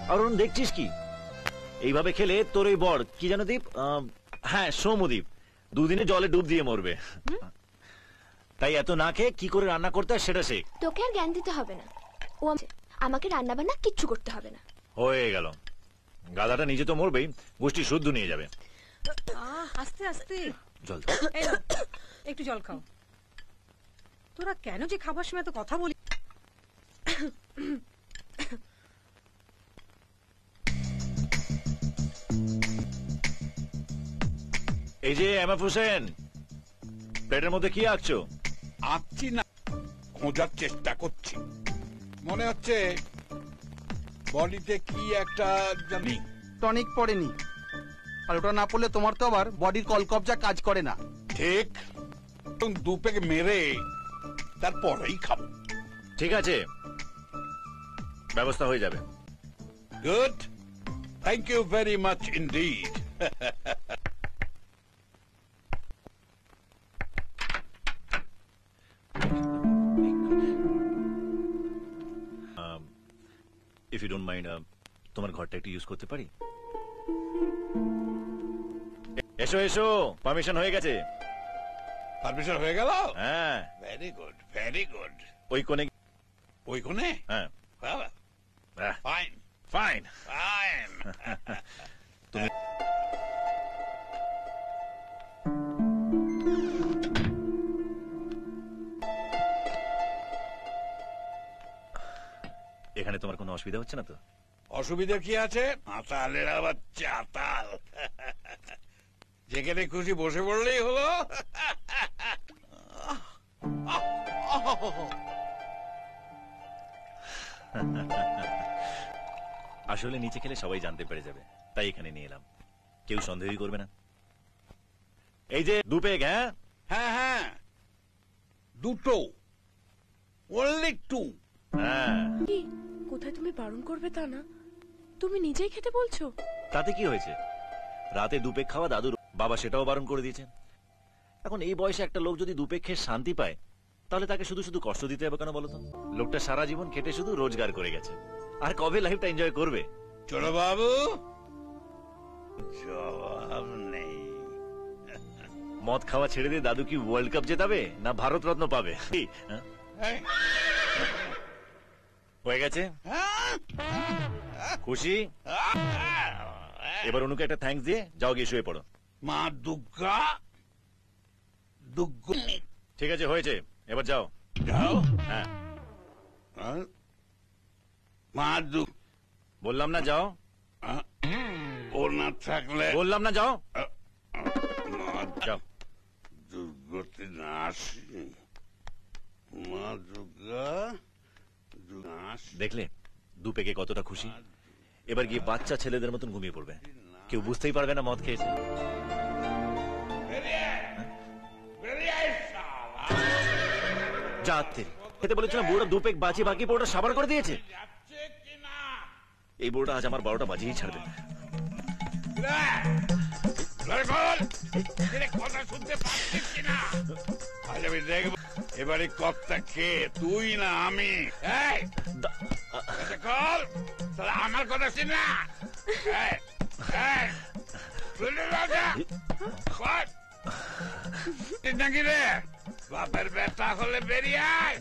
অরুণ দেখছিস কি, এইভাবে খেলে তোর ওই বর কি জানো দীপ, হ্যাঁ সৌমদীপ, দুদিনে জলে ডুব দিয়ে মরবে। তাই এত না খেয়ে কি করে রান্না করতে হয় সেটা শেখ। তোকে আর জ্ঞান দিতে হবে না, ও আমাকে রান্না বান্না কিচ্ছু করতে হবে না। হয়ে গেল, গাধাটা নিজে তো মরবেই, গোষ্ঠী শুদ্ধ নিয়ে যাবে। আস্তে আস্তে জল একটু জল খাও। তোরা কেন যে খাবার সময় তো কথা বলি। এই যে এম এফ হোসেন, প্লেটের মধ্যে কি আঁকছো? আঁকছি না, খোঁজার চেষ্টা করছি। মনে হচ্ছে বডিতে কি একটা জানি টনিক পড়েনি, আর ওটা না পড়লে তোমার তো আবার বডির কলকবজা কাজ করে না। ঠিক, দু পেগ মেরে তারপরেই খাবো। ঠিক আছে, ব্যবস্থা হয়ে যাবে। Good, thank you very much indeed. If you don't mind, তোমার ঘরটা একটু ইউজ করতে পারি? এসো এসো, পারমিশন হয়ে গেছে। পারমিশন হয়ে গেল? হ্যাঁ, ভেরি গুড ভেরি গুড। ওই কোণে। ওই কোণে? হ্যাঁ, ফাইন ফাইন ফাইন। তুমি এখানে তোমার কোনো অসুবিধা হচ্ছে না তো? অসুবিধা কি আছে? মাতালের আবার চাতাল, যেখানে খুশি বসে পড়লেই হলো। আসলে নিচে খেলে সবাই জানতে পেরে যাবে, তাই এখানে নিয়ে এলাম, কেউ সন্দেহই করবে না। এই যে দু পেগ। হ্যাঁ হ্যাঁ হ্যাঁ, দুটো, অনলি টু। হ্যাঁ, কি কোথায় তুমি বারণ করবে তা না, তুমি নিজেই খেতে বলছো। তাতে কি হয়েছে? রাতে দু পেগ খাওয়া দাদুর বাবা সেটাও বারণ করে দিয়েছেন। এখন এই বয়সে একটা লোক যদি দু পেগ খেয়ে শান্তি পায়, তাহলে তাকে শুধু শুধু কষ্ট দিতে হবে কেন বলো তো? লোকটা সারা জীবন খেটে শুধু রোজগার করে গেছে, আর কবে লাইফটা এনজয় করবে? চলো বাবু, জবাব নেই। মদ খাওয়া ছেড়ে দিয়ে দাদু কি ওয়ার্ল্ড কাপ জেতাবে না ভারত রত্ন পাবে? হয়ে গেছে, খুশি? এবার অনুকে একটা থ্যাঙ্কস দিয়ে যাও, গিয়ে শুয়ে পড়ো। মা দুর্গা দুর্গা। ঠিক আছে, হয়েছে, এবার যাও। যাও। হ্যাঁ, মা দুর্গা বললাম না যাও। ও না থাকলে বললাম না যাও, যাও। দুর্গতি না আসি, মা দুর্গা দেখলে দু পেগে কতটা খুশি? এবার গিয়ে বাচ্চা ছেলেদের মতন ঘুমিয়ে পড়বে, কেউ বুঝতেই পারবে না মদ খেয়েছে। যাতে খেতে বলেছিলাম, বুড়োটা দু পেগ বাঁচিয়ে বাকি পুরোটা সাবার করে দিয়েছে। এই বুড়োটা আজ আমার 12টা বাজিয়েই ছাড়বে। কথা শুনতে পাচ্ছিস কিনা? আজ আমি দেখবো এবারে কর্তা কে, তুই না আমি। আমার কথা শুন না, নাকি রে? বাপের বেটা হলে বেরিয়ে আয়।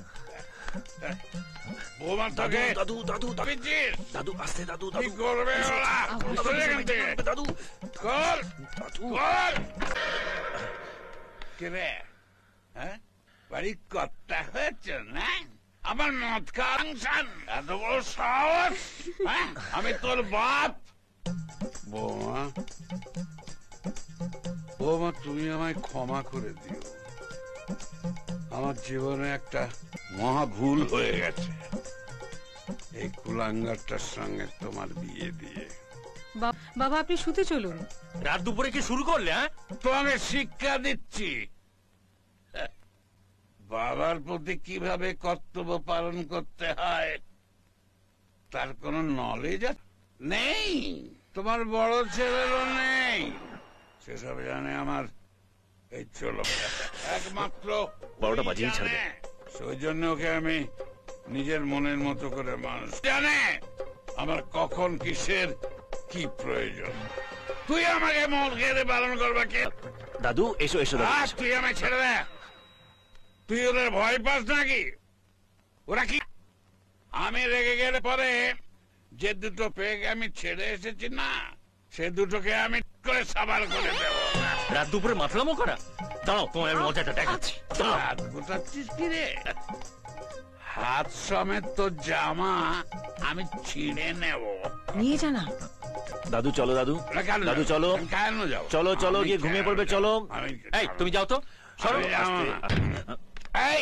বৌমার তোকে দাদু দাদু দাদু আসতে, দাদু কি করবে ওরা? দাদু কর কর কে রে? হ্যাঁ, বাড়ি কর্তা হয়েছে না? আমার মদ খান এত বড় সাহস? হ্যাঁ, আমি তোর বাপ। বৌমা বৌমা, তুমি আমায় ক্ষমা করে দিও। আমার জীবনে একটা মহা ভুল হয়ে গেছে, এই কুলাঙ্গারটার সঙ্গে তোমার বিয়ে দিয়ে। বাবা আপনি শুতে চলুন। রাত দুপুরে কি শুরু করলে? হ্যাঁ, তোমাকে শিক্ষা দিচ্ছি বাবার প্রতি কিভাবে কর্তব্য পালন করতে হয় তার কোন নলেজ নেই, তোমার বড় ছেলেরও নেই। সেসব জানে আমার এই চলো একমাত্র 12টা বাজিয়েই ছাড়বে। সেই জন্য ওকে আমি নিজের মনের মতো করে মানুষ জানে। আমার কখন কিসের কি প্রয়োজন। তুই আমাকে মল খেতে পালন করবা কে? দাদু এসো এসো দাদু আজ এসো। তুই আমায় ছেড়ে দে। তুই ওদের ভয় পাস নাকি? ওরা কি আমি রেগে গেলে পরে যে দুটো পেগ আমি ছেড়ে এসেছি না, সে দুটোকে আমি করে সাবাল করে দেব। রাত দুপুরে মাথলামো করা। দাঁড়াও তোমার আমি মজাটা দেখাচ্ছি। দাঁড়াও। হাত গোটাচ্ছিস কি রে? হাত সমেত তোর জামা আমি ছিঁড়ে নেব। নিয়ে যা না। দাদু চলো দাদু। না, কেন দাদু যাবো? চলো আমি কেন যাবো? চলো চলো আমি গিয়ে ঘুমিয়ে কেন পড়বে যাবো? চলো। আমি এই তুমি যাও তো সরো। আমি যাবো আস্তে, না। আস্তে। এই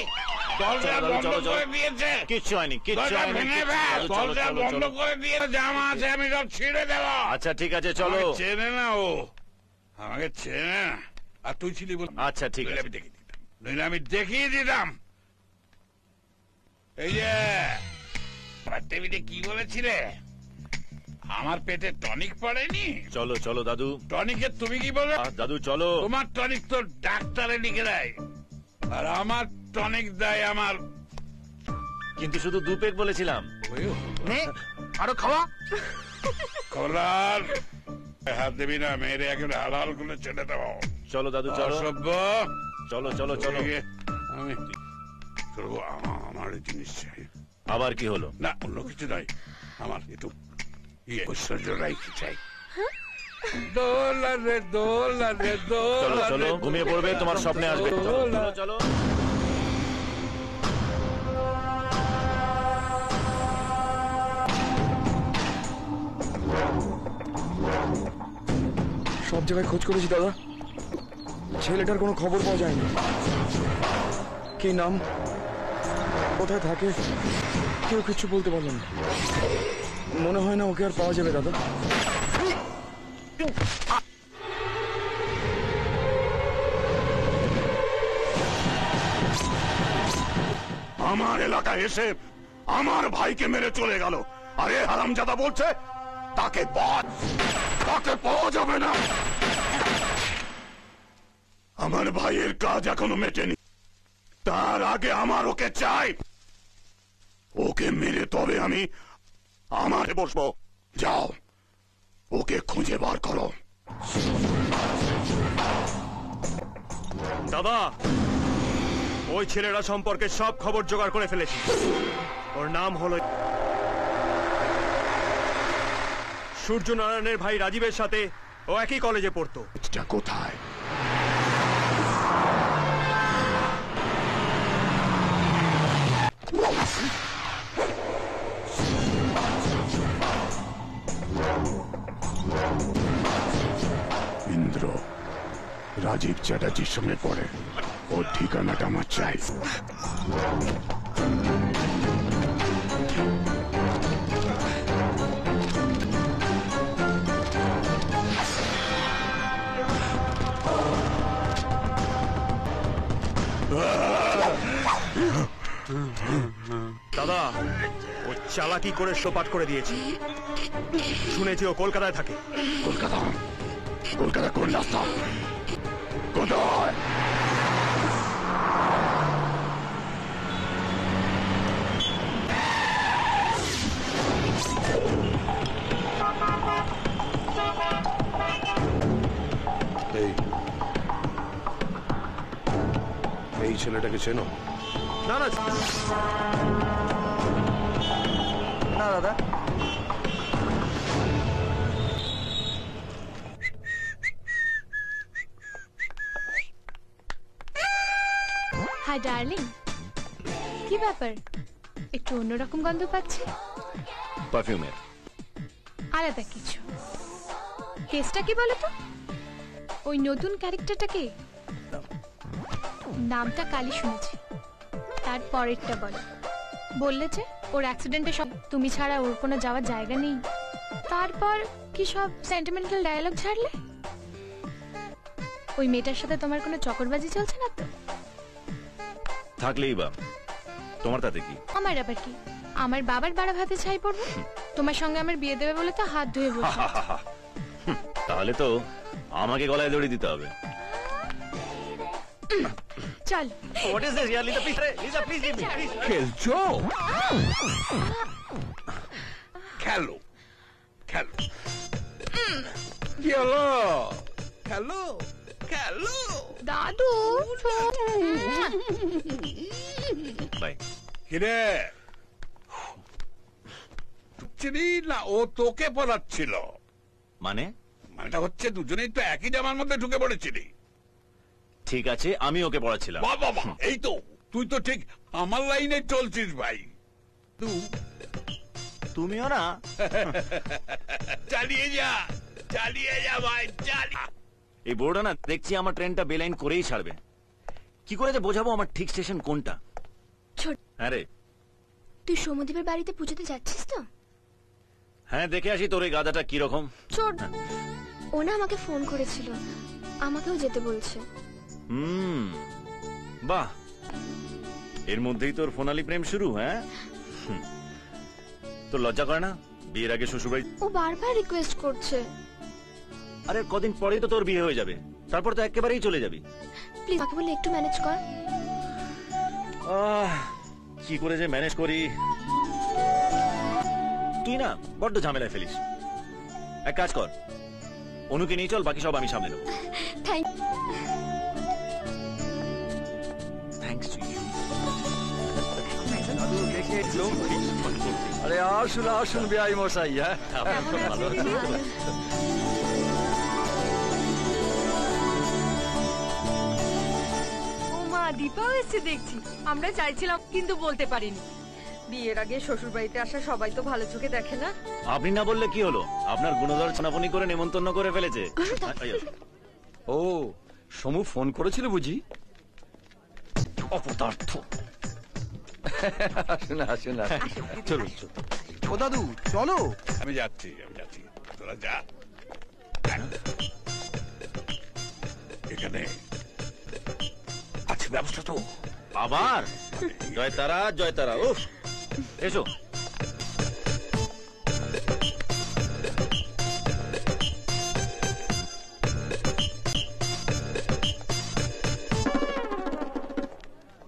দরজা চলো, বন্ধ চলো, চলো। করে দিয়েছে। কিচ্ছু হয়নি কিচ্ছু দরজা হয়নি ভেঙে ফেল। দাদু, চলো, দরজা চলো, বন্ধ চলো। করে দিয়ে জামা আছে আমি সব ছিঁড়ে দেব। আচ্ছা ঠিক আছে চলো। আমাকে চেনে না ও, আমাকে চেনে না। আর তুই ছিলি বল। আচ্ছা, ঠিক নইলে আছে। আমি দেখিয়ে দিতাম, নইলে আমি দেখিয়ে দিতাম। এই যে আমার টেবিলে কি বলেছিলে? আমার পেটে টনিক পড়েনি? চলো চলো দাদু। টনিকে তুমি কি বলো? দাদু চলো। তোমার টনিক তো ডাক্তারে লিখে দেয়, আর আমার টনিক দেয় আমার। কিন্তু শুধু দু পেক বলেছিলাম। নে আরো খাওয়া। খবরদার হাত দিবি না, মেরে এখন হালাল করে ছেড়ে দেবো। চলো দাদু চলো। অসভ্য। চলো চলো চলো। এদিকে আমি চলবো, আমার এই জিনিস চাই। আবার কি হলো? না অন্য কিছু নাই, আমার একটু ঐশ্বর্য রাইকে চাই। দোলা রে দোলা রে চলো দোলা চলো রে ঘুমিয়ে পড়বে, তোমার স্বপ্নে আসবে। চলো চলো চলো। সব জায়গায় খোঁজ করেছি দাদা, ছেলেটার কোনো খবর পাওয়া যায়নি। কি নাম, কোথায় থাকে, কেউ কিছু বলতে পারলো না। মনে হয় না ওকে আর পাওয়া যাবে দাদা। আমার এলাকায় এসে আমার ভাইকে মেরে চলে গেল, আর এ হারামজাদা বলছে তাকে পাওয়া যাবে না। আমার ভাইয়ের কাজ এখনো মেটেনি, তার আগে আমার ওকে চাই। ওকে মেরে তবে আমি আমারে বসবো। যাও ওকে খুঁজে বার করো। দাদা, ওই ছেলেরা সম্পর্কে সব খবর জোগাড় করে ফেলেছি। ওর নাম হলো সূর্যনারায়ণের ভাই রাজীবের সাথে ও একই কলেজে পড়তো। এটা কোথায়? ইন্দ্র রাজীব চ্যাটার্জির সঙ্গে পড়ে, ওর ঠিকানাটা আমার চাই। দাদা, ও চালাকি করে সোপাট করে দিয়েছে। শুনেছি ও কলকাতায় থাকে। কলকাতা? কলকাতা কোন রাস্তা? কোথায়? এই ছেলেটাকে চেনো? না না না দাদা, হাই ডার্লিং, কি ব্যাপার, একটু অন্যরকম গন্ধ পাচ্ছি। পারফিউমের। আলাদা কিছু। কেসটা কি বলো তো? ওই নতুন ক্যারেক্টারটা কে? নামটা কালি শুনেছি, তার পরেরটা বলো। বললে যে ওর অ্যাক্সিডেন্টে সব তুমি ছাড়া ওর কোনো যাওয়ার জায়গা নেই, তারপর কি সব সেন্টিমেন্টাল ডায়ালগ ছাড়লে? ওই মেয়েটার সাথে তোমার কোনো চকরবাজি চলছে না তো? থাকলেই বা তোমার তাতে কি? আমার আবার কি, আমার বাবার বাড়া ভাতে ছাই পড়বো? তোমার সঙ্গে আমার বিয়ে দেবে বলে তো হাত ধুয়ে বসে। তাহলে তো আমাকে গলায় দড়ি দিতে হবে। চল। What is this? Lisa, please, Lisa, please leave me, please. খেলছো? খেলো। খেলো খেলো খেলো খেলো দাদু বাই। কিরে ছিলি না ও তোকে পড়াচ্ছিল? মানে মানেটা হচ্ছে দুজনেই তো একই জামার মধ্যে ঢুকে পড়েছিলি। ঠিক আছে, আমি ওকে পড়াচ্ছিলাম। বাবা এই তো তুই তো ঠিক আমার লাইনে চলছিস ভাই। তুমিও না? চালিয়ে যা ভাই চালিয়ে। এই বোর্ডটা না দেখছি আমার ট্রেনটা বেলাইন করেই ছাড়বে। কি করে যে বোঝাবো আমার ঠিক স্টেশন কোনটা? ছোট হ্যাঁ রে। তুই সৌমদীপের বাড়িতে পুজোতে যাচ্ছিস তো? হ্যাঁ, দেখে আসি তোর এই গাধাটা কিরকম। ছোট ও না আমাকে ফোন করেছিল, আমাকেও যেতে বলছে। বাহ, এর মধ্যেই তোর ফোনালি প্রেম শুরু? হ্যাঁ, তোর লজ্জা করে না বিয়ের আগে শ্বশুরবাড়ি? ও বারবার রিকোয়েস্ট করছে। আরে কদিন পরেই তো তোর বিয়ে হয়ে যাবে, তারপর তো একেবারেই চলে যাবি। প্লিজ আমাকে বলে একটু ম্যানেজ কর। কি করে যে ম্যানেজ করি? তুই না বড্ড ঝামেলায় ফেলিস। এক কাজ কর, অনুকে নিয়ে চল, বাকি সব আমি সামলে নেব। Thanks to you. আরে আসুন আসুন বিআই মশাই। হ্যাঁ, ভালো মা দীপাও এসে দেখছি। আমরা চাইছিলাম কিন্তু বলতে পারিনি। বিয়ের আগে শ্বশুর বাড়িতে আসা সবাই তো ভালো চোখে দেখে না। আপনি না বললে কি হলো, আপনার গুণধর ছানাপনি করে নেমন্তন্ন করে ফেলেছে। ও, সমু ফোন করেছিল বুঝি? অপদার্থ। আসুন আসুন চলুন চলুন। ও দাদু চলো। আমি যাচ্ছি তোরা যা। এখানে আছে ব্যবস্থা তো? আবার জয় তারা উফ, এসো।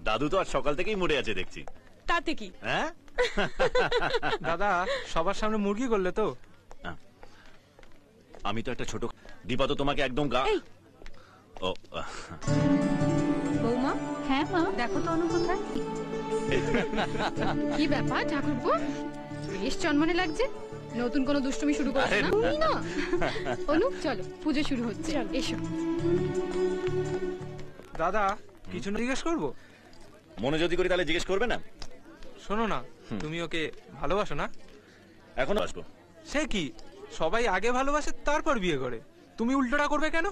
দাদু তো আজ সকাল থেকেই মুড়ে আছে দেখছি। তাতে কি? হ্যাঁ, দাদা সবার সামনে মুরগি করলে তো? আমি তো একটা ছোট। দীপা তো তোমাকে একদম ও বৌমা, হ্যাঁ মা, দেখো তো অনু কোথায়। কি ব্যাপার ঠাকুরপো, বেশ চনমনে লাগছে। নতুন কোনো দুষ্টুমি শুরু করছে না? তুমি না অনু, চলো পুজো শুরু হচ্ছে, এসো। দাদা কিছু না জিজ্ঞেস করবো? মনে যদি করি তাহলে জিজ্ঞেস করবে না? শোনো না, তুমি ওকে ভালোবাসো না? এখন আসবো। সে কি, সবাই আগে ভালোবাসে তারপর বিয়ে করে, তুমি উল্টোটা করবে কেন?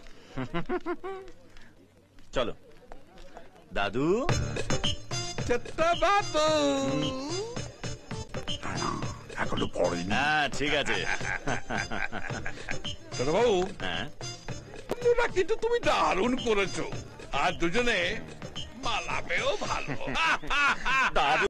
চলো দাদু। বাবু এখনো পড়েনি। হ্যাঁ ঠিক আছে। ছোট বাবু, হ্যাঁ কিন্তু তুমি দারুণ করেছো, আর দুজনে মালাবেও ভালো। দাদু